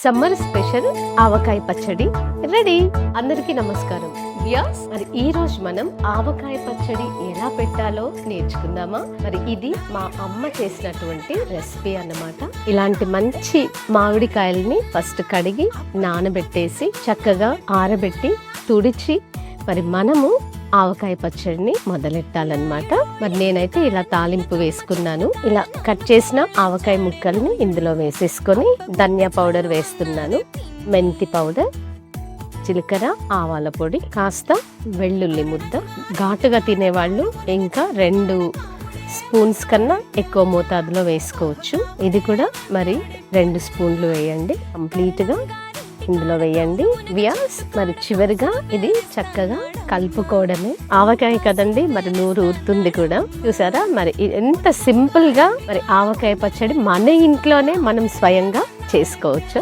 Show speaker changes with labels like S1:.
S1: Summer special ఆవకాయ పచ్చడి ready. అందరికీ నమస్కారం వ్యాస్. మరి ఈ రోజు మనం ఆవకాయ పచ్చడి ఎలా పెట్టాలో నేర్చుకుందామా? మరి ఇది మా అమ్మ చేసినటువంటి రెసిపీ అన్నమాట. ఇలాంటి మంచి మామిడికాయల్ని ఫస్ట్ కడిగి నానబెట్టేసి చక్కగా ఆరబెట్టి తుడిచి మరి మనము ఆవకాయ పచ్చడిని మొదలెట్టాలన్నమాట. మరి నేనైతే ఇలా తాలింపు వేసుకున్నాను. ఇలా కట్ చేసిన ఆవకాయ ముక్కల్ని ఇందులో వేసేసుకొని ధనియా పౌడర్ వేస్తున్నాను, మెంతి పౌడర్, జీలకర్ర, ఆవాల పొడి, కాస్త వెల్లుల్లి ముద్ద. ఘాటుగా తినేవాళ్ళు ఇంకా 2 స్పూన్స్ కన్నా ఎక్కువ మోతాదులో వేసుకోవచ్చు. ఇది కూడా మరి 2 స్పూన్లు వేయండి. కంప్లీట్గా ఇందులో వేయండి వ్యాస్. మరి చివరిగా ఇది చక్కగా కలుపుకోవడమే. ఆవకాయ కదండి, మరి నూరు ఊరుతుంది కూడా. చూసారా మరి ఎంత సింపుల్ గా మరి ఆవకాయ పచ్చడి మన ఇంట్లోనే మనం స్వయంగా చేసుకోవచ్చు.